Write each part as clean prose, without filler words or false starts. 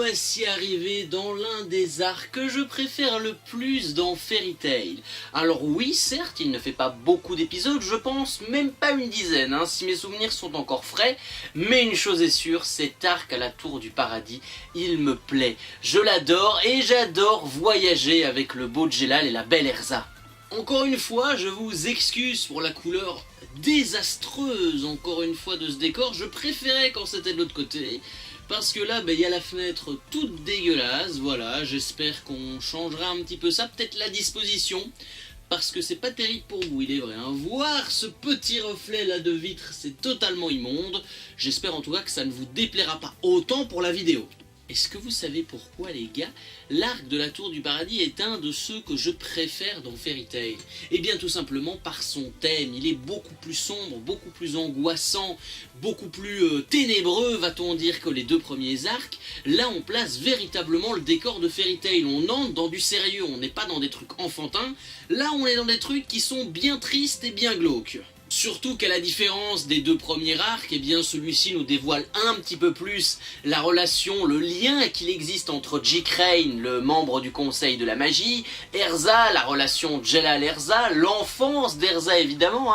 voici arrivé dans l'un des arcs que je préfère le plus dans Fairy Tail. Alors oui, certes, il ne fait pas beaucoup d'épisodes, je pense même pas une dizaine, si mes souvenirs sont encore frais, mais une chose est sûre, cet arc à la Tour du Paradis, il me plaît. Je l'adore et j'adore voyager avec le beau Djellal et la belle Erza. Encore une fois, je vous excuse pour la couleur désastreuse, encore une fois, de ce décor. Je préférais quand c'était de l'autre côté, parce que là, il y a la fenêtre toute dégueulasse, voilà. J'espère qu'on changera un petit peu ça, peut-être la disposition, parce que c'est pas terrible pour vous, il est vrai. Voir ce petit reflet là de vitre, c'est totalement immonde. J'espère en tout cas que ça ne vous déplaira pas autant pour la vidéo. Est-ce que vous savez pourquoi, les gars, l'arc de la Tour du Paradis est un de ceux que je préfère dans Fairy Tail? Eh bien tout simplement par son thème, il est beaucoup plus sombre, beaucoup plus angoissant, beaucoup plus ténébreux, va-t-on dire, que les deux premiers arcs. Là on place véritablement le décor de Fairy Tail, on entre dans du sérieux, on n'est pas dans des trucs enfantins, là on est dans des trucs qui sont bien tristes et bien glauques. Surtout qu'à la différence des deux premiers arcs, eh bien celui-ci nous dévoile un petit peu plus la relation, le lien qu'il existe entre J. Crane, le membre du Conseil de la Magie, Erza, la relation Djellal-Erza, l'enfance d'Erza évidemment,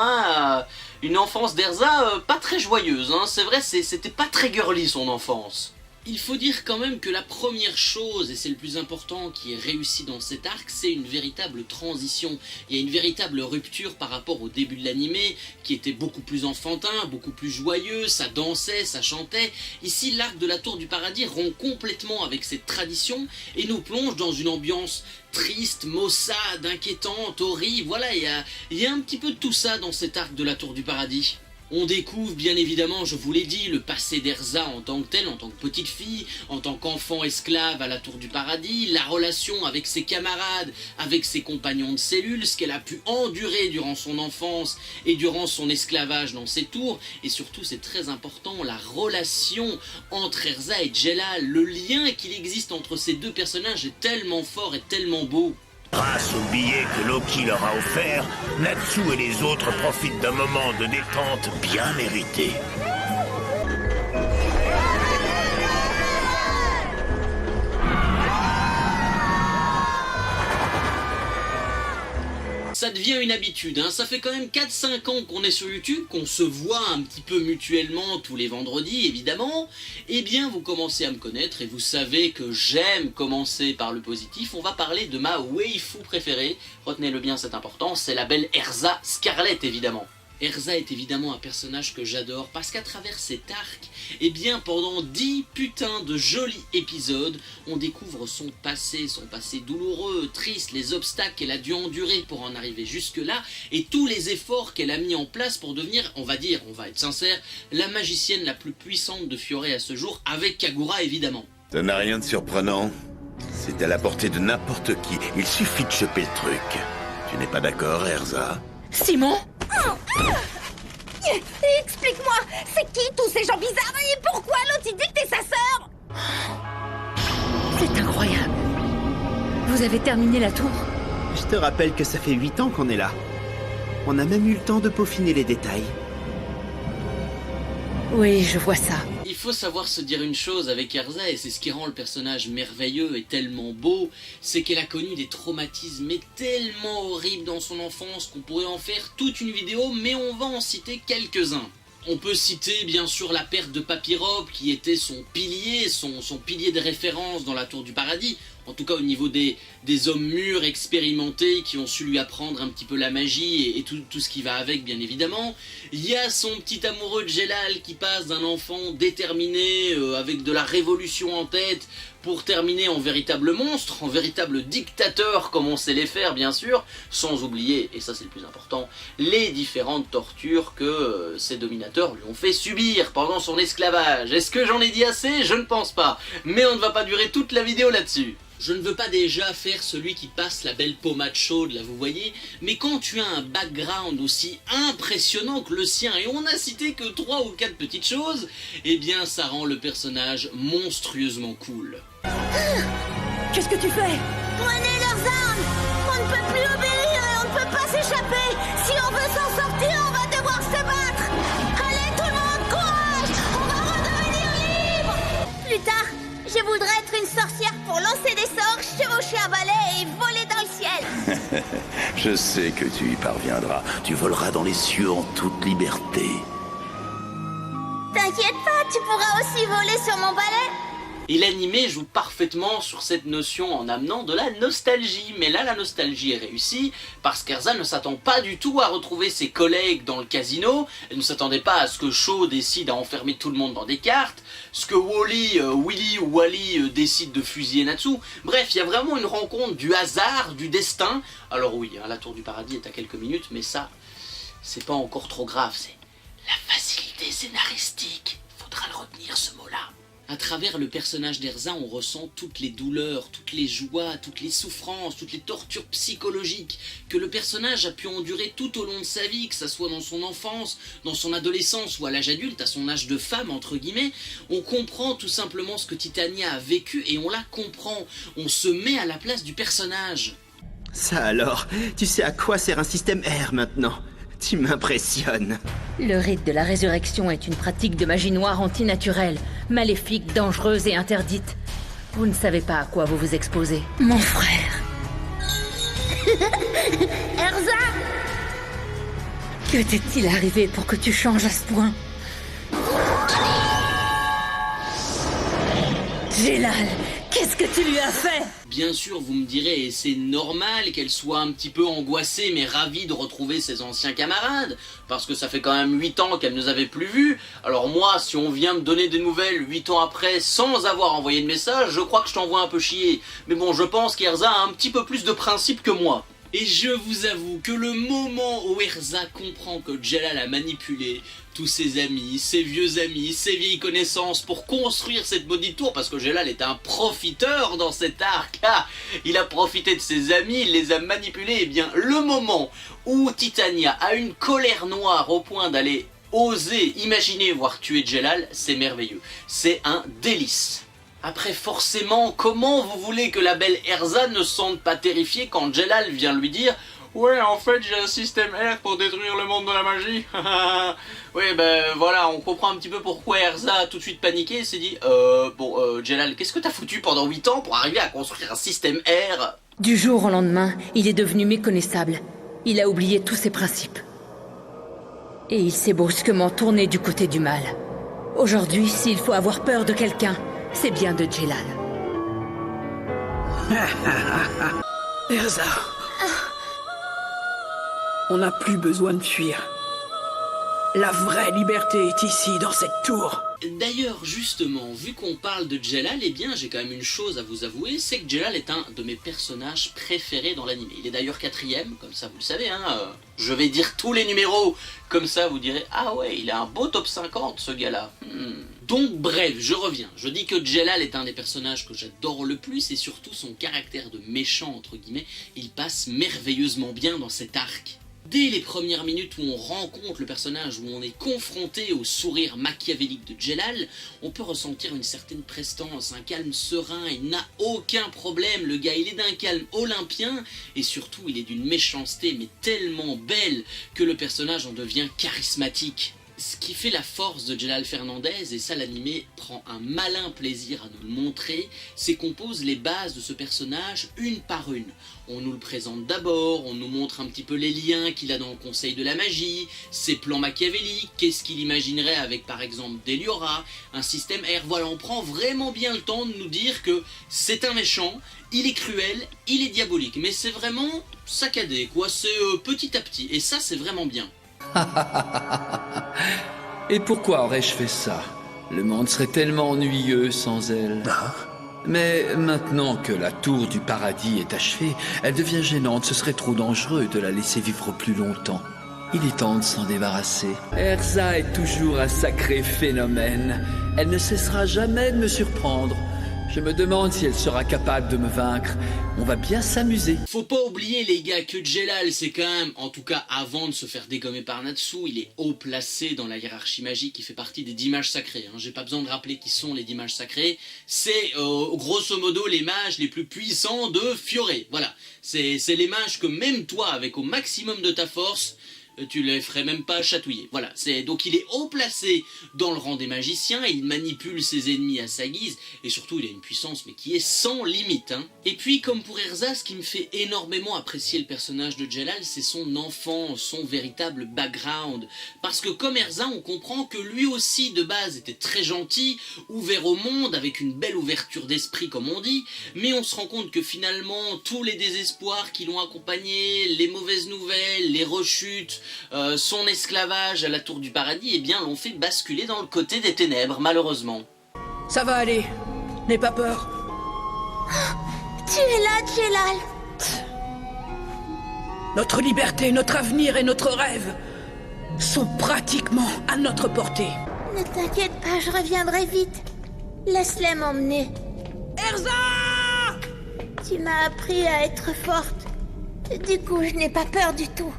une enfance d'Erza pas très joyeuse, c'est vrai, c'était pas très girly son enfance. Il faut dire quand même que la première chose, et c'est le plus important qui est réussi dans cet arc, c'est une véritable transition. Il y a une véritable rupture par rapport au début de l'animé, qui était beaucoup plus enfantin, beaucoup plus joyeux, ça dansait, ça chantait. Ici, l'arc de la Tour du Paradis rompt complètement avec cette tradition et nous plonge dans une ambiance triste, maussade, inquiétante, horrible. Voilà, il y a un petit peu de tout ça dans cet arc de la Tour du Paradis. On découvre bien évidemment, je vous l'ai dit, le passé d'Erza en tant que telle, en tant que petite fille, en tant qu'enfant esclave à la Tour du Paradis, la relation avec ses camarades, avec ses compagnons de cellule, ce qu'elle a pu endurer durant son enfance et durant son esclavage dans ces tours, et surtout c'est très important, la relation entre Erza et Djellal, le lien qu'il existe entre ces deux personnages est tellement fort et tellement beau. Grâce au billet que Loki leur a offert, Natsu et les autres profitent d'un moment de détente bien mérité. Ça devient une habitude, ça fait quand même 4-5 ans qu'on est sur YouTube, qu'on se voit un petit peu mutuellement tous les vendredis évidemment, et bien vous commencez à me connaître et vous savez que j'aime commencer par le positif. On va parler de ma waifu préférée, retenez-le bien, c'est important, c'est la belle Erza Scarlet évidemment. Erza est évidemment un personnage que j'adore parce qu'à travers cet arc, eh bien pendant 10 putains de jolis épisodes, on découvre son passé douloureux, triste, les obstacles qu'elle a dû endurer pour en arriver jusque là et tous les efforts qu'elle a mis en place pour devenir, on va être sincère, la magicienne la plus puissante de Fioré à ce jour, avec Kagura évidemment. Ça n'a rien de surprenant. C'est à la portée de n'importe qui, il suffit de choper le truc. Tu n'es pas d'accord, Erza? Simon? Explique-moi, c'est qui tous ces gens bizarres et pourquoi l'autre il dit que t'es sa sœur? C'est incroyable. Vous avez terminé la tour? Je te rappelle que ça fait 8 ans qu'on est là. On a même eu le temps de peaufiner les détails. Oui, je vois ça. Il faut savoir se dire une chose avec Erza, et c'est ce qui rend le personnage merveilleux et tellement beau, c'est qu'elle a connu des traumatismes mais tellement horribles dans son enfance qu'on pourrait en faire toute une vidéo, mais on va en citer quelques-uns. On peut citer bien sûr la perte de Papyrop qui était son pilier, son pilier de référence dans la Tour du Paradis, en tout cas au niveau des hommes mûrs, expérimentés, qui ont su lui apprendre un petit peu la magie et tout ce qui va avec bien évidemment. Il y a son petit amoureux Djellal qui passe d'un enfant déterminé, avec de la révolution en tête, pour terminer en véritable monstre, en véritable dictateur comme on sait les faire bien sûr, sans oublier, et ça c'est le plus important, les différentes tortures que ces dominateurs lui ont fait subir pendant son esclavage. Est-ce que j'en ai dit assez? Je ne pense pas, mais on ne va pas durer toute la vidéo là-dessus. Je ne veux pas déjà faire celui qui passe la belle pommade chaude, là vous voyez, mais quand tu as un background aussi impressionnant que le sien, et on n'a cité que 3 ou 4 petites choses, eh bien ça rend le personnage monstrueusement cool. Qu'est-ce que tu fais? Prenez leurs armes! On ne peut plus obéir et on ne peut pas s'échapper! Si on veut s'en sortir, on va devoir se battre! Allez tout le monde, courage! On va redevenir libre! Plus tard, Je voudrais être une sorcière pour lancer des sorts, chevaucher un balai et voler dans le ciel. Je sais que tu y parviendras. Tu voleras dans les cieux en toute liberté. T'inquiète pas, tu pourras aussi voler sur mon balai. Et l'animé joue parfaitement sur cette notion en amenant de la nostalgie. Mais là, la nostalgie est réussie parce qu'Erza ne s'attend pas du tout à retrouver ses collègues dans le casino. Elle ne s'attendait pas à ce que Shaw décide à enfermer tout le monde dans des cartes, ce que Willy ou Wally décide de fusiller Natsu. Bref, il y a vraiment une rencontre du hasard, du destin. Alors oui, hein, la tour du paradis est à quelques minutes, mais ça, c'est pas encore trop grave. C'est la facilité scénaristique. Faudra le retenir, ce mot-là. À travers le personnage d'Erza, on ressent toutes les douleurs, toutes les joies, toutes les souffrances, toutes les tortures psychologiques que le personnage a pu endurer tout au long de sa vie, que ça soit dans son enfance, dans son adolescence ou à l'âge adulte, à son âge de femme, entre guillemets. On comprend tout simplement ce que Titania a vécu et on la comprend. On se met à la place du personnage. Ça alors, tu sais à quoi sert un système R maintenant? Tu m'impressionnes. Le rite de la résurrection est une pratique de magie noire antinaturelle, maléfique, dangereuse et interdite. Vous ne savez pas à quoi vous vous exposez. Mon frère. Erza! Que t'est-il arrivé pour que tu changes à ce point? Gélal, qu'est-ce que tu lui as fait? Bien sûr, vous me direz, et c'est normal qu'elle soit un petit peu angoissée, mais ravie de retrouver ses anciens camarades, parce que ça fait quand même 8 ans qu'elle ne nous avait plus vus. Alors moi, si on vient me donner des nouvelles 8 ans après, sans avoir envoyé de message, je crois que je t'envoie un peu chier. Mais bon, je pense qu'Erza a un petit peu plus de principe que moi. Et je vous avoue que le moment où Erza comprend que Jelal a manipulé tous ses amis, ses vieux amis, ses vieilles connaissances pour construire cette maudite tour, parce que Jelal est un profiteur dans cet arc, il a profité de ses amis, il les a manipulés, et bien le moment où Titania a une colère noire au point d'aller oser imaginer voir tuer Jelal, c'est merveilleux, c'est un délice. Après forcément, comment vous voulez que la belle Erza ne se sente pas terrifiée quand Jelal vient lui dire « Ouais, en fait, j'ai un système R pour détruire le monde de la magie. » Oui, ben voilà, on comprend un petit peu pourquoi Erza a tout de suite paniqué et s'est dit « Jelal, qu'est-ce que t'as foutu pendant 8 ans pour arriver à construire un système R ?» Du jour au lendemain, il est devenu méconnaissable. Il a oublié tous ses principes. Et il s'est brusquement tourné du côté du mal. Aujourd'hui, s'il faut avoir peur de quelqu'un, c'est bien de Jelal. Erza. On n'a plus besoin de fuir. La vraie liberté est ici, dans cette tour. D'ailleurs, justement, vu qu'on parle de Jelal, eh bien, j'ai quand même une chose à vous avouer, c'est que Jelal est un de mes personnages préférés dans l'anime. Il est d'ailleurs 4ème, comme ça vous le savez, je vais dire tous les numéros, comme ça vous direz « Ah ouais, il a un beau top 50, ce gars-là. Donc bref, je reviens. Je dis que Jelal est un des personnages que j'adore le plus, et surtout son caractère de méchant, entre guillemets, il passe merveilleusement bien dans cet arc. Dès les premières minutes où on rencontre le personnage, où on est confronté au sourire machiavélique de Jelal, on peut ressentir une certaine prestance, un calme serein, il n'a aucun problème, le gars il est d'un calme olympien, et surtout il est d'une méchanceté mais tellement belle que le personnage en devient charismatique. Ce qui fait la force de Jelal Fernandez, et ça l'animé prend un malin plaisir à nous le montrer, c'est qu'on pose les bases de ce personnage une par une. On nous le présente d'abord, on nous montre un petit peu les liens qu'il a dans le Conseil de la Magie, ses plans machiavéliques, qu'est-ce qu'il imaginerait avec par exemple Deliora, un système R. Voilà, on prend vraiment bien le temps de nous dire que c'est un méchant, il est cruel, il est diabolique, mais c'est vraiment saccadé quoi, c'est petit à petit, et ça c'est vraiment bien. Et pourquoi aurais-je fait ça? Le monde serait tellement ennuyeux sans elle. Mais maintenant que la tour du paradis est achevée, elle devient gênante, ce serait trop dangereux de la laisser vivre plus longtemps. Il est temps de s'en débarrasser. Erza est toujours un sacré phénomène. Elle ne cessera jamais de me surprendre. Je me demande si elle sera capable de me vaincre. On va bien s'amuser. Faut pas oublier les gars que Jelal c'est quand même, en tout cas avant de se faire dégommer par Natsu, il est haut placé dans la hiérarchie magique, il fait partie des 10 mages sacrés. J'ai pas besoin de rappeler qui sont les 10 mages sacrés, c'est grosso modo les mages les plus puissants de Fioré. Voilà, c'est les mages que même toi avec au maximum de ta force, tu les ferais même pas chatouiller. Voilà, donc il est haut placé dans le rang des magiciens, il manipule ses ennemis à sa guise, et surtout il a une puissance mais qui est sans limite. Hein. Et puis comme pour Erza, ce qui me fait énormément apprécier le personnage de Jelal, c'est son enfant, son véritable background. Parce que comme Erza, on comprend que lui aussi de base était très gentil, ouvert au monde, avec une belle ouverture d'esprit comme on dit, mais on se rend compte que finalement tous les désespoirs qui l'ont accompagné, les mauvaises nouvelles, les rechutes, son esclavage à la tour du paradis, eh bien l'ont fait basculer dans le côté des ténèbres, malheureusement. Ça va aller. N'aie pas peur. Tu es là, Jelal. Notre liberté, notre avenir et notre rêve sont pratiquement à notre portée. Ne t'inquiète pas, je reviendrai vite. Laisse-les m'emmener. Erza! Tu m'as appris à être forte. Du coup, je n'ai pas peur du tout.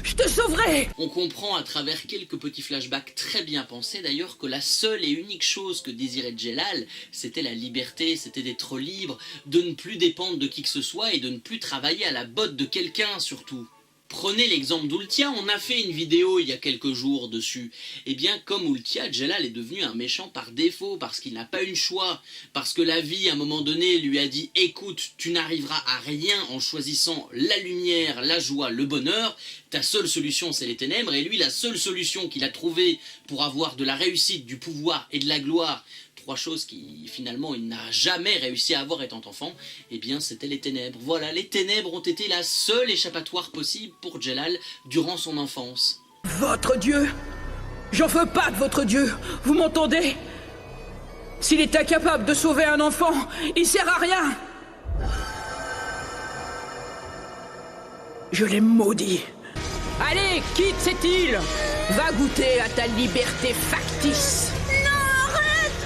Je te sauverai! On comprend à travers quelques petits flashbacks très bien pensés d'ailleurs que la seule et unique chose que désirait Jelal, c'était la liberté, c'était d'être libre, de ne plus dépendre de qui que ce soit et de ne plus travailler à la botte de quelqu'un surtout. Prenez l'exemple d'Ultia, on a fait une vidéo il y a quelques jours dessus. Eh bien, comme Ultia, Jelal est devenu un méchant par défaut, parce qu'il n'a pas eu le choix, parce que la vie, à un moment donné, lui a dit « Écoute, tu n'arriveras à rien en choisissant la lumière, la joie, le bonheur, ta seule solution, c'est les ténèbres. » Et lui, la seule solution qu'il a trouvée pour avoir de la réussite, du pouvoir et de la gloire, trois choses qui finalement il n'a jamais réussi à avoir étant enfant, eh bien c'était les ténèbres. Voilà, les ténèbres ont été la seule échappatoire possible pour Jelal durant son enfance. Votre Dieu? J'en veux pas de votre Dieu, vous m'entendez? S'il est incapable de sauver un enfant, il sert à rien. Je l'ai maudit. Allez, quitte cette île. Va goûter à ta liberté factice.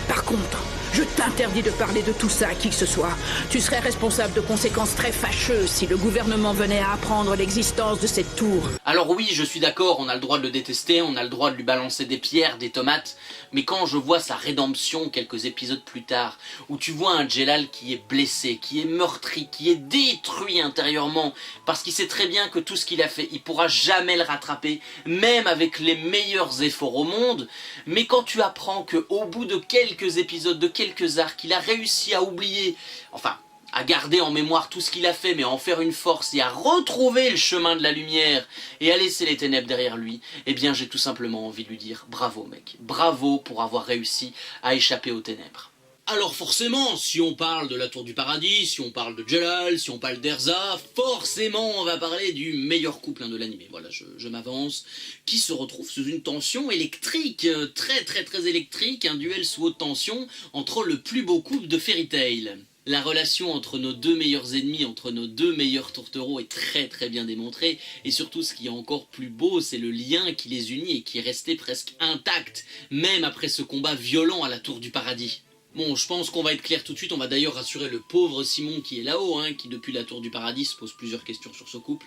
Par contre, je t'interdis de parler de tout ça à qui que ce soit. Tu serais responsable de conséquences très fâcheuses si le gouvernement venait à apprendre l'existence de cette tour. Alors oui, je suis d'accord, on a le droit de le détester, on a le droit de lui balancer des pierres, des tomates, mais quand je vois sa rédemption quelques épisodes plus tard, où tu vois un Jelal qui est blessé, qui est meurtri, qui est détruit intérieurement, parce qu'il sait très bien que tout ce qu'il a fait, il pourra jamais le rattraper, même avec les meilleurs efforts au monde, mais quand tu apprends qu'au bout de quelques épisodes, de quelques arcs, il a réussi à oublier, enfin, à garder en mémoire tout ce qu'il a fait, mais à en faire une force et à retrouver le chemin de la lumière et à laisser les ténèbres derrière lui, eh bien j'ai tout simplement envie de lui dire bravo mec, bravo pour avoir réussi à échapper aux ténèbres. Alors forcément, si on parle de la Tour du Paradis, si on parle de Jelal, si on parle d'Erza, forcément on va parler du meilleur couple de l'anime. Voilà, je m'avance, qui se retrouve sous une tension électrique, très électrique, un duel sous haute tension entre le plus beau couple de Fairy Tail. La relation entre nos deux meilleurs ennemis, entre nos deux meilleurs tourtereaux est très bien démontrée, et surtout ce qui est encore plus beau, c'est le lien qui les unit et qui est resté presque intact, même après ce combat violent à la Tour du Paradis. Bon, je pense qu'on va être clair tout de suite, on va d'ailleurs rassurer le pauvre Simon qui est là-haut, hein, qui depuis la Tour du Paradis se pose plusieurs questions sur ce couple.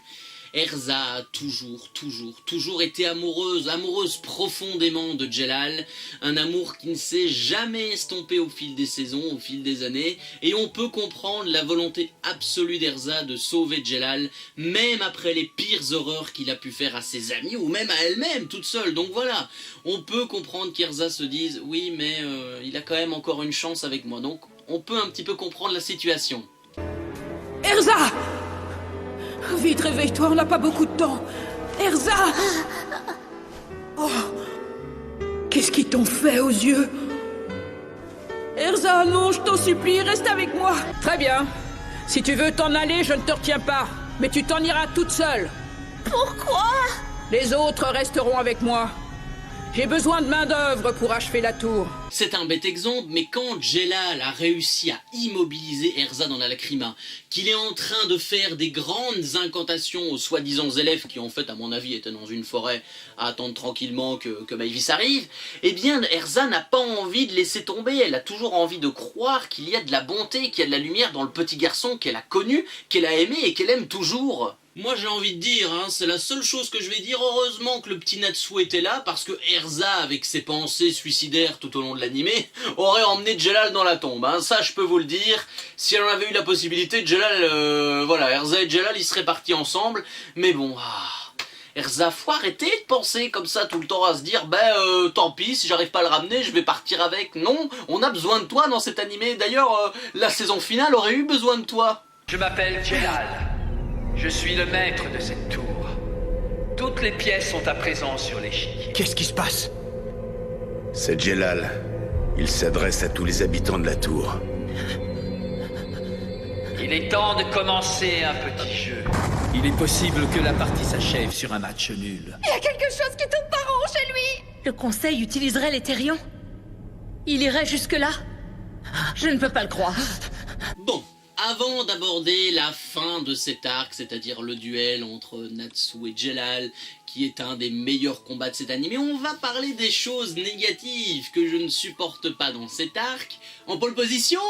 Erza a toujours été amoureuse profondément de Jelal, un amour qui ne s'est jamais estompé au fil des saisons, au fil des années, et on peut comprendre la volonté absolue d'Erza de sauver Jelal, même après les pires horreurs qu'il a pu faire à ses amis, ou même à elle-même, toute seule. Donc voilà, on peut comprendre qu'Erza se dise « oui, mais il a quand même encore une chance avec moi », donc on peut un petit peu comprendre la situation. Erza! Vite, réveille-toi, on n'a pas beaucoup de temps. Erza! Oh! Qu'est-ce qu'ils t'ont fait aux yeux? Erza, non, je t'en supplie, reste avec moi. Très bien. Si tu veux t'en aller, je ne te retiens pas. Mais tu t'en iras toute seule. Pourquoi? Les autres resteront avec moi. J'ai besoin de main-d'œuvre pour achever la tour. C'est un bête exemple, mais quand Jelal a réussi à immobiliser Erza dans la Lacrima, qu'il est en train de faire des grandes incantations aux soi-disant élèves qui en fait à mon avis étaient dans une forêt à attendre tranquillement que Maëvis arrive, eh bien Erza n'a pas envie de laisser tomber, elle a toujours envie de croire qu'il y a de la bonté, qu'il y a de la lumière dans le petit garçon qu'elle a connu, qu'elle a aimé et qu'elle aime toujours. Moi j'ai envie de dire, hein, c'est la seule chose que je vais dire, heureusement que le petit Natsu était là, parce que Erza, avec ses pensées suicidaires tout au long de l'animé, aurait emmené Jelal dans la tombe, hein. Ça je peux vous le dire, si elle en avait eu la possibilité, Jelal, voilà, Erza et Jelal ils seraient partis ensemble, mais bon, Erza, faut arrêter de penser comme ça tout le temps à se dire tant pis, si j'arrive pas à le ramener, je vais partir avec. Non, on a besoin de toi dans cet animé. D'ailleurs, la saison finale aurait eu besoin de toi. Je m'appelle Jelal. Je suis le maître de cette tour. Toutes les pièces sont à présent sur l'échiquier. Qu'est-ce qui se passe? C'est Jelal. Il s'adresse à tous les habitants de la tour. Il est temps de commencer un petit jeu. Il est possible que la partie s'achève sur un match nul. Il y a quelque chose qui tourne pas rond chez lui. Le Conseil utiliserait les Thérions? Il irait jusque-là? Je ne peux pas le croire. Bon, avant d'aborder la fin de cet arc, c'est-à-dire le duel entre Natsu et Jelal, qui est un des meilleurs combats de cet animé, on va parler des choses négatives que je ne supporte pas dans cet arc. En pole position,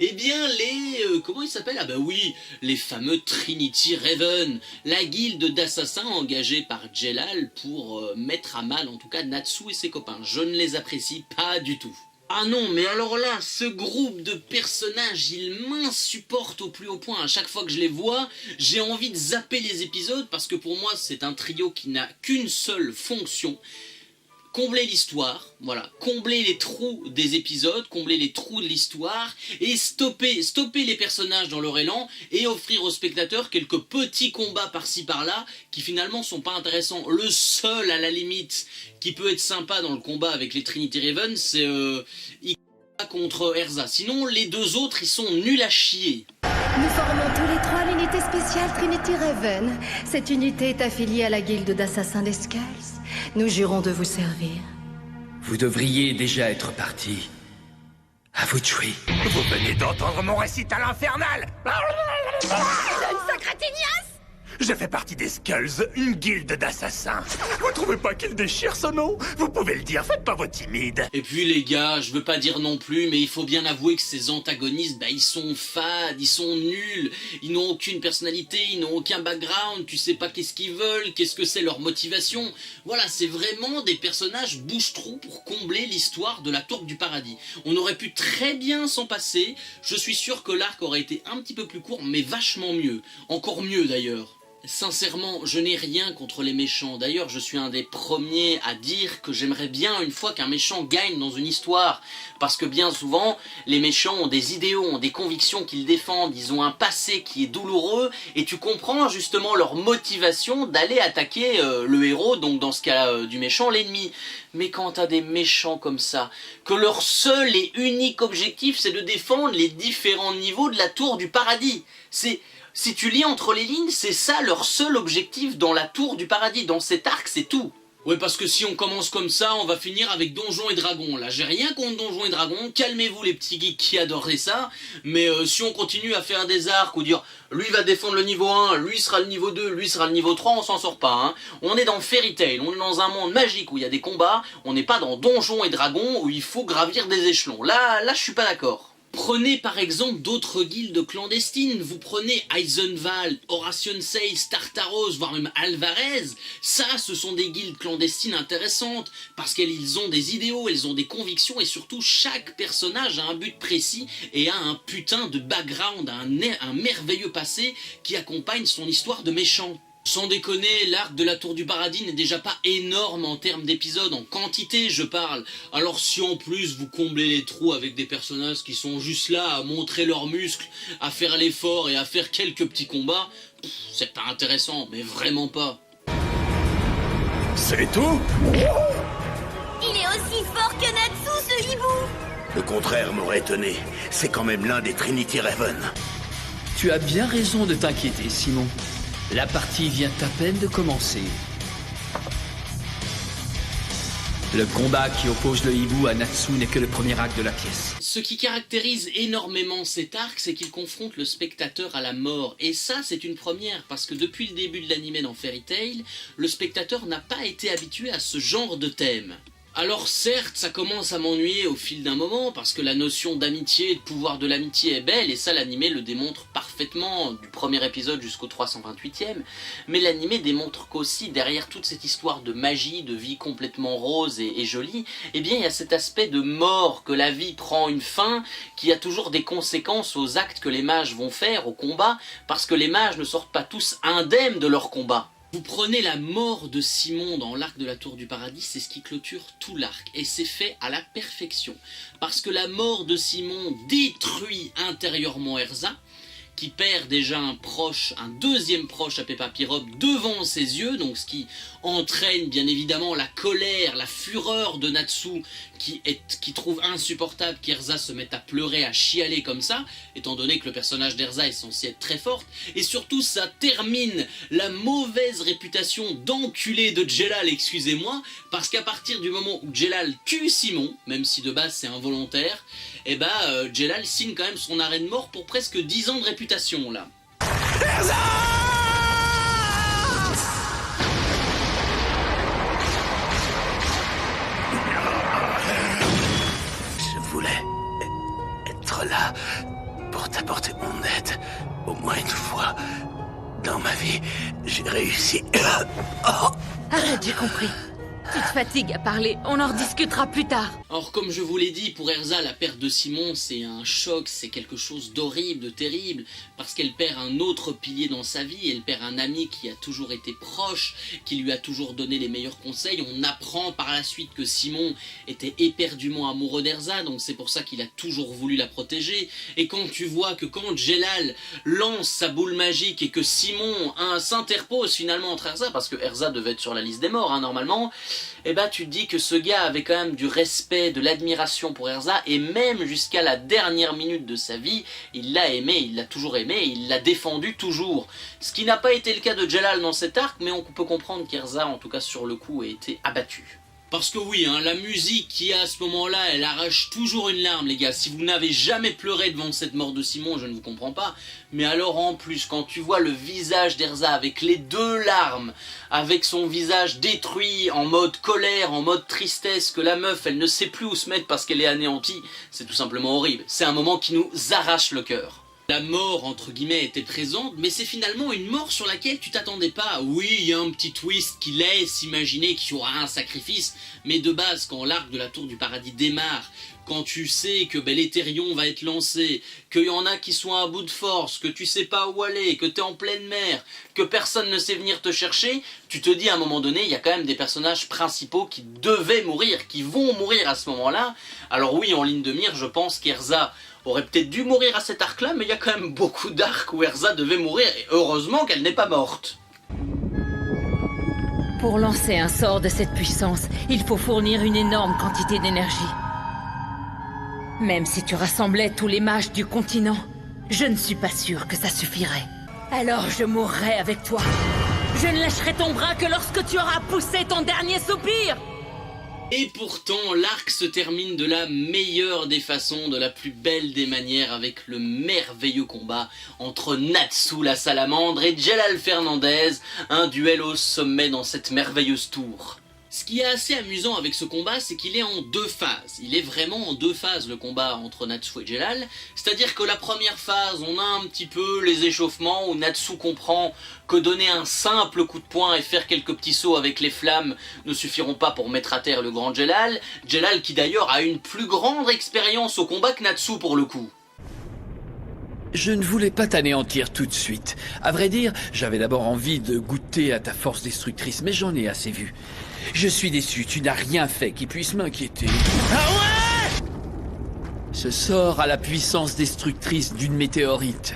eh bien les... comment ils s'appellent? Ah bah oui, les fameux Trinity Raven, la guilde d'assassins engagée par Jelal pour mettre à mal en tout cas Natsu et ses copains. Je ne les apprécie pas du tout. Ah non, mais alors là, ce groupe de personnages, ils m'insupportent au plus haut point. À chaque fois que je les vois, j'ai envie de zapper les épisodes parce que pour moi, c'est un trio qui n'a qu'une seule fonction. Combler l'histoire, voilà, combler les trous des épisodes, combler les trous de l'histoire et stopper les personnages dans leur élan et offrir aux spectateurs quelques petits combats par-ci par-là qui finalement sont pas intéressants. Le seul à la limite qui peut être sympa dans le combat avec les Trinity Raven, c'est Ika contre Erza. Sinon les deux autres ils sont nuls à chier. Nous formons tous les trois l'unité spéciale Trinity Raven. Cette unité est affiliée à la guilde d'assassins des Skulls. Nous jurons de vous servir. Vous devriez déjà être parti. À vous de jouer. Vous venez d'entendre mon récital infernal. Une sacrée tignasse. Je fais partie des Skulls, une guilde d'assassins. Vous trouvez pas qu'il déchire ce nom? Vous pouvez le dire, faites pas vos timides. Et puis les gars, je veux pas dire non plus, mais il faut bien avouer que ces antagonistes, ils sont fades, ils sont nuls, ils n'ont aucune personnalité, ils n'ont aucun background, tu sais pas qu'est-ce qu'ils veulent, qu'est-ce que c'est leur motivation. Voilà, c'est vraiment des personnages bouche-trou pour combler l'histoire de la Tour du Paradis. On aurait pu très bien s'en passer, je suis sûr que l'arc aurait été un petit peu plus court, mais vachement mieux. Encore mieux d'ailleurs. Sincèrement, je n'ai rien contre les méchants. D'ailleurs, je suis un des premiers à dire que j'aimerais bien une fois qu'un méchant gagne dans une histoire. Parce que bien souvent, les méchants ont des idéaux, ont des convictions qu'ils défendent, ils ont un passé qui est douloureux, et tu comprends justement leur motivation d'aller attaquer le héros, donc dans ce cas du méchant, l'ennemi. Mais quand t'as des méchants comme ça, que leur seul et unique objectif c'est de défendre les différents niveaux de la Tour du Paradis, si tu lis entre les lignes, c'est ça leur seul objectif dans la Tour du Paradis, dans cet arc, c'est tout. Ouais, parce que si on commence comme ça, on va finir avec Donjons et Dragons. Là, j'ai rien contre Donjons et Dragons, calmez-vous les petits geeks qui adoraient ça, mais si on continue à faire des arcs ou dire lui va défendre le niveau 1, lui sera le niveau 2, lui sera le niveau 3, on s'en sort pas. Hein. On est dans Fairy Tail, on est dans un monde magique où il y a des combats, on n'est pas dans Donjons et Dragons où il faut gravir des échelons. Là je suis pas d'accord. Prenez par exemple d'autres guildes clandestines, vous prenez Eisenwald, Horation 6, Tartaros, voire même Alvarez, ça ce sont des guildes clandestines intéressantes, parce qu'elles ont des idéaux, elles ont des convictions, et surtout chaque personnage a un but précis et a un putain de background, un merveilleux passé qui accompagne son histoire de méchant. Sans déconner, l'arc de la Tour du Paradis n'est déjà pas énorme en termes d'épisodes, en quantité je parle. Alors si en plus vous comblez les trous avec des personnages qui sont juste là à montrer leurs muscles, à faire l'effort et à faire quelques petits combats, c'est pas intéressant, mais vraiment pas. C'est tout? Il est aussi fort que Natsu, ce hibou. Le contraire m'aurait étonné. C'est quand même l'un des Trinity Raven. Tu as bien raison de t'inquiéter, Simon. La partie vient à peine de commencer. Le combat qui oppose le hibou à Natsu n'est que le premier acte de la pièce. Ce qui caractérise énormément cet arc, c'est qu'il confronte le spectateur à la mort. Et ça, c'est une première, parce que depuis le début de l'anime dans Fairy Tail, le spectateur n'a pas été habitué à ce genre de thème. Alors certes, ça commence à m'ennuyer au fil d'un moment, parce que la notion d'amitié et de pouvoir de l'amitié est belle, et ça l'animé le démontre parfaitement, du premier épisode jusqu'au 328e, mais l'animé démontre qu'aussi, derrière toute cette histoire de magie, de vie complètement rose et jolie, eh bien il y a cet aspect de mort, que la vie prend une fin, qui a toujours des conséquences aux actes que les mages vont faire, au combat, parce que les mages ne sortent pas tous indemnes de leur combat. Vous prenez la mort de Simon dans l'arc de la Tour du Paradis, c'est ce qui clôture tout l'arc, et c'est fait à la perfection. Parce que la mort de Simon détruit intérieurement Erza, qui perd déjà un proche, un deuxième proche à Peppa Pirop devant ses yeux, donc ce qui entraîne bien évidemment la colère, la fureur de Natsu, qui trouve insupportable qu'Erza se mette à pleurer, à chialer comme ça, étant donné que le personnage d'Erza est censé être très forte, et surtout ça termine la mauvaise réputation d'enculé de Jellal, excusez-moi, parce qu'à partir du moment où Jellal tue Simon, même si de base c'est involontaire, et Jellal signe quand même son arrêt de mort pour presque 10 ans de réputation là. Erza! Je voulais être là pour t'apporter mon aide. Au moins une fois dans ma vie, j'ai réussi. Arrête, j'ai compris. Tu te fatigues à parler, on en rediscutera plus tard. Or, comme je vous l'ai dit, pour Erza, la perte de Simon, c'est un choc, c'est quelque chose d'horrible, de terrible, parce qu'elle perd un autre pilier dans sa vie, elle perd un ami qui a toujours été proche, qui lui a toujours donné les meilleurs conseils. On apprend par la suite que Simon était éperdument amoureux d'Erza, donc c'est pour ça qu'il a toujours voulu la protéger. Et quand tu vois que quand Jellal lance sa boule magique et que Simon s'interpose finalement entre Erza, parce que Erza devait être sur la liste des morts, normalement, tu te dis que ce gars avait quand même du respect, de l'admiration pour Erza, et même jusqu'à la dernière minute de sa vie, il l'a aimé, il l'a toujours aimé, il l'a défendu toujours. Ce qui n'a pas été le cas de Jellal dans cet arc, mais on peut comprendre qu'Erza, en tout cas sur le coup, a été abattu. Parce que oui, la musique qu'il y a à ce moment-là, elle arrache toujours une larme, les gars. Si vous n'avez jamais pleuré devant cette mort de Simon, je ne vous comprends pas. Mais alors en plus, quand tu vois le visage d'Erza avec les deux larmes, avec son visage détruit, en mode colère, en mode tristesse, que la meuf, elle ne sait plus où se mettre parce qu'elle est anéantie, c'est tout simplement horrible. C'est un moment qui nous arrache le cœur. La mort, entre guillemets, était présente, mais c'est finalement une mort sur laquelle tu t'attendais pas. Oui, il y a un petit twist qui laisse imaginer qu'il y aura un sacrifice, mais de base, quand l'arc de la Tour du Paradis démarre, quand tu sais que l'Éthérion va être lancé, qu'il y en a qui sont à bout de force, que tu sais pas où aller, que t'es en pleine mer, que personne ne sait venir te chercher, tu te dis à un moment donné, il y a quand même des personnages principaux qui devaient mourir, qui vont mourir à ce moment-là. Alors oui, en ligne de mire, je pense qu'Erza aurait peut-être dû mourir à cet arc-là, mais il y a quand même beaucoup d'arcs où Erza devait mourir, et heureusement qu'elle n'est pas morte. Pour lancer un sort de cette puissance, il faut fournir une énorme quantité d'énergie. Même si tu rassemblais tous les mages du continent, je ne suis pas sûre que ça suffirait. Alors je mourrai avec toi. Je ne lâcherai ton bras que lorsque tu auras poussé ton dernier soupir. Et pourtant, l'arc se termine de la meilleure des façons, de la plus belle des manières, avec le merveilleux combat entre Natsu la salamandre et Jellal Fernandez, un duel au sommet dans cette merveilleuse tour. Ce qui est assez amusant avec ce combat, c'est qu'il est en deux phases. Il est vraiment en deux phases, le combat entre Natsu et Jellal. C'est-à-dire que la première phase, on a un petit peu les échauffements, où Natsu comprend que donner un simple coup de poing et faire quelques petits sauts avec les flammes ne suffiront pas pour mettre à terre le grand Jellal. Jellal qui d'ailleurs a une plus grande expérience au combat que Natsu pour le coup. Je ne voulais pas t'anéantir tout de suite. À vrai dire, j'avais d'abord envie de goûter à ta force destructrice, mais j'en ai assez vu. Je suis déçu, tu n'as rien fait qui puisse m'inquiéter. Ah ouais! Ce sort a la puissance destructrice d'une météorite.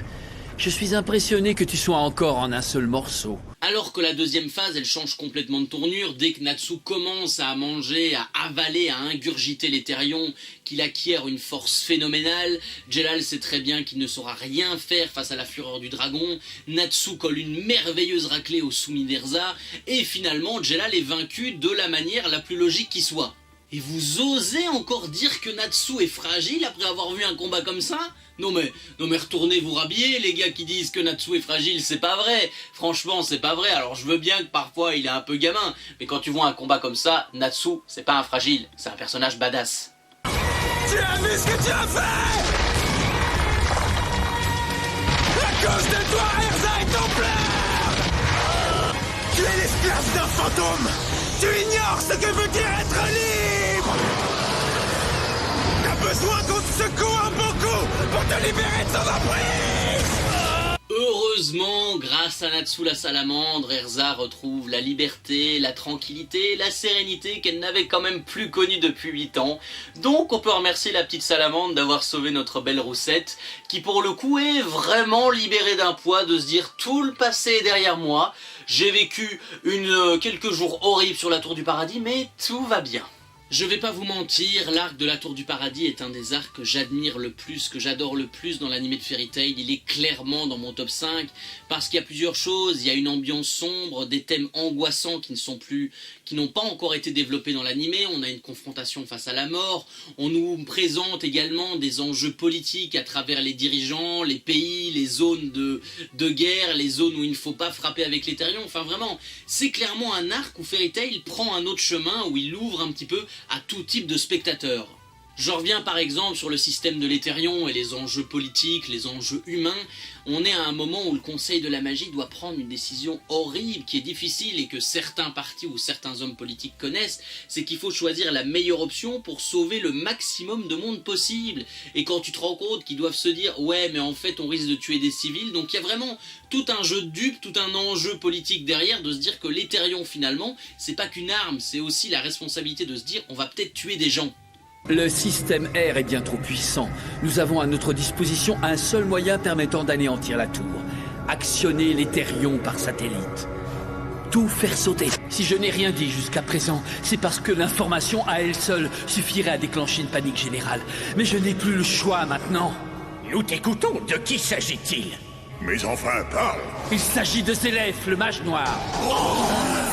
Je suis impressionné que tu sois encore en un seul morceau. Alors que la deuxième phase, elle change complètement de tournure, dès que Natsu commence à manger, à avaler, à ingurgiter l'Éthérion, qu'il acquiert une force phénoménale, Jellal sait très bien qu'il ne saura rien faire face à la fureur du dragon, Natsu colle une merveilleuse raclée au soumis d'Erza, et finalement Jellal est vaincu de la manière la plus logique qui soit. Et vous osez encore dire que Natsu est fragile après avoir vu un combat comme ça ? Non mais retournez vous rhabiller, les gars qui disent que Natsu est fragile, c'est pas vrai. Franchement, c'est pas vrai. Alors je veux bien que parfois il est un peu gamin, mais quand tu vois un combat comme ça, Natsu, c'est pas un fragile, c'est un personnage badass. Tu as vu ce que tu as fait? À cause de toi, Erza est en pleurs! Tu es l'esclave d'un fantôme! Tu ignores ce que veut dire être libre! T'as besoin qu'on te secoue un bon coup pour te libérer de son emprise! Heureusement, grâce à Natsu la salamandre, Erza retrouve la liberté, la tranquillité, la sérénité qu'elle n'avait quand même plus connue depuis 8 ans. Donc on peut remercier la petite salamandre d'avoir sauvé notre belle Roussette, qui pour le coup est vraiment libérée d'un poids, de se dire tout le passé est derrière moi, j'ai vécu quelques jours horribles sur la Tour du Paradis, mais tout va bien. Je vais pas vous mentir, l'arc de la Tour du Paradis est un des arcs que j'admire le plus, que j'adore le plus dans l'anime de Fairy Tail. Il est clairement dans mon top 5, parce qu'il y a plusieurs choses. Il y a une ambiance sombre, des thèmes angoissants qui n'ont pas encore été développés dans l'anime. On a une confrontation face à la mort. On nous présente également des enjeux politiques à travers les dirigeants, les pays, les zones de guerre, les zones où il ne faut pas frapper avec les Therions. Enfin vraiment, c'est clairement un arc où Fairy Tail prend un autre chemin, où il ouvre un petit peu à tout type de spectateurs. Je reviens par exemple sur le système de l'Étherion et les enjeux politiques, les enjeux humains. On est à un moment où le Conseil de la Magie doit prendre une décision horrible, qui est difficile et que certains partis ou certains hommes politiques connaissent, c'est qu'il faut choisir la meilleure option pour sauver le maximum de monde possible. Et quand tu te rends compte qu'ils doivent se dire « ouais, mais en fait on risque de tuer des civils », donc il y a vraiment tout un jeu de dupes, tout un enjeu politique derrière, de se dire que l'Étherion finalement, c'est pas qu'une arme, c'est aussi la responsabilité de se dire « on va peut-être tuer des gens ». Le système R est bien trop puissant. Nous avons à notre disposition un seul moyen permettant d'anéantir la tour. Actionner les Therions par satellite. Tout faire sauter. Si je n'ai rien dit jusqu'à présent, c'est parce que l'information à elle seule suffirait à déclencher une panique générale. Mais je n'ai plus le choix maintenant. Nous t'écoutons. De qui s'agit-il? Mais enfin, parle. Il s'agit de Zélef, le mage noir.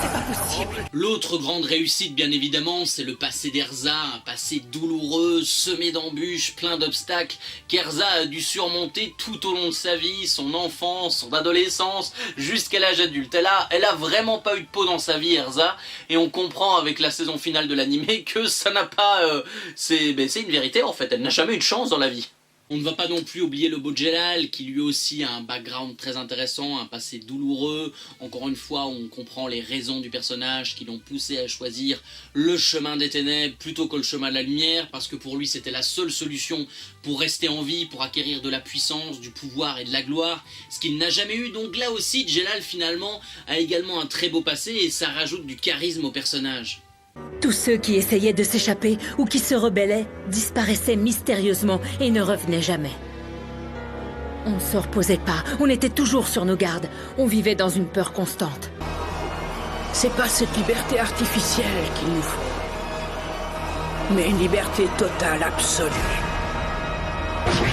C'est pas possible. L'autre grande réussite, bien évidemment, c'est le passé d'Erza, un passé douloureux, semé d'embûches, plein d'obstacles, qu'Erza a dû surmonter tout au long de sa vie, son enfance, son adolescence, jusqu'à l'âge adulte. Elle a vraiment pas eu de peau dans sa vie, Erza, et on comprend avec la saison finale de l'anime que ça n'a pas... c'est une vérité en fait, elle n'a jamais eu de chance dans la vie. On ne va pas non plus oublier le beau Jelal, qui lui aussi a un background très intéressant, un passé douloureux. Encore une fois, on comprend les raisons du personnage qui l'ont poussé à choisir le chemin des ténèbres plutôt que le chemin de la lumière, parce que pour lui c'était la seule solution pour rester en vie, pour acquérir de la puissance, du pouvoir et de la gloire, ce qu'il n'a jamais eu. Donc là aussi, Jelal finalement a également un très beau passé et ça rajoute du charisme au personnage. Tous ceux qui essayaient de s'échapper ou qui se rebellaient disparaissaient mystérieusement et ne revenaient jamais. On ne se reposait pas, on était toujours sur nos gardes, on vivait dans une peur constante. C'est pas cette liberté artificielle qu'il nous faut, mais une liberté totale, absolue.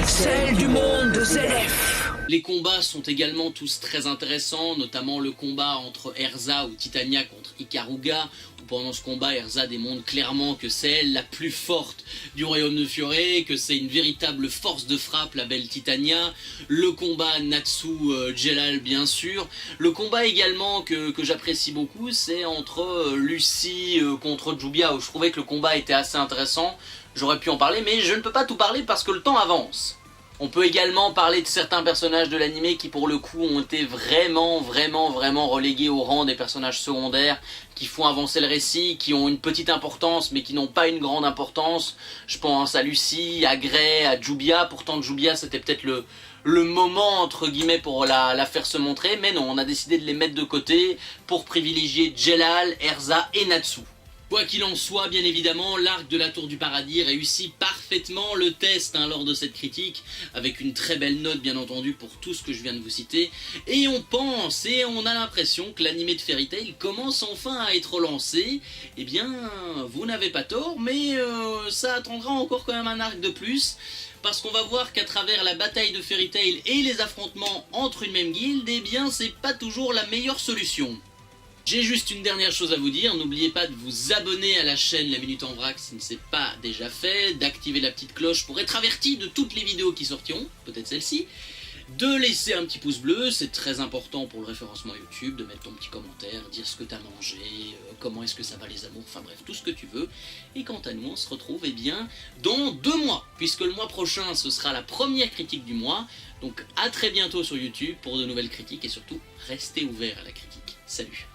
Celle du monde de Zélef. Les combats sont également tous très intéressants, notamment le combat entre Erza ou Titania contre Ikaruga, où pendant ce combat Erza démontre clairement que c'est elle la plus forte du royaume de Fioré, que c'est une véritable force de frappe la belle Titania. Le combat Natsu-Jelal bien sûr. Le combat également que j'apprécie beaucoup, c'est entre Lucie contre Jubia, où je trouvais que le combat était assez intéressant. J'aurais pu en parler, mais je ne peux pas tout parler parce que le temps avance. On peut également parler de certains personnages de l'anime qui pour le coup ont été vraiment relégués au rang des personnages secondaires, qui font avancer le récit, qui ont une petite importance mais qui n'ont pas une grande importance. Je pense à Lucie, à Gray, à Jubia. Pourtant Jubia c'était peut-être le moment entre guillemets pour la faire se montrer, mais non, on a décidé de les mettre de côté pour privilégier Jelal, Erza et Natsu. Quoi qu'il en soit, bien évidemment, l'arc de la Tour du Paradis réussit parfaitement le test lors de cette critique, avec une très belle note bien entendu pour tout ce que je viens de vous citer, et on pense et on a l'impression que l'anime de Fairy Tail commence enfin à être relancé. Eh bien, vous n'avez pas tort, mais ça attendra encore quand même un arc de plus, parce qu'on va voir qu'à travers la bataille de Fairy Tail et les affrontements entre une même guilde, eh bien c'est pas toujours la meilleure solution. J'ai juste une dernière chose à vous dire, n'oubliez pas de vous abonner à la chaîne La Minute en Vrac si ce n'est pas déjà fait, d'activer la petite cloche pour être averti de toutes les vidéos qui sortiront, peut-être celle-ci, de laisser un petit pouce bleu, c'est très important pour le référencement YouTube, de mettre ton petit commentaire, dire ce que t'as mangé, comment est-ce que ça va les amours, enfin bref, tout ce que tu veux. Et quant à nous, on se retrouve dans 2 mois, puisque le mois prochain, ce sera la première critique du mois, donc à très bientôt sur YouTube pour de nouvelles critiques et surtout, restez ouverts à la critique. Salut!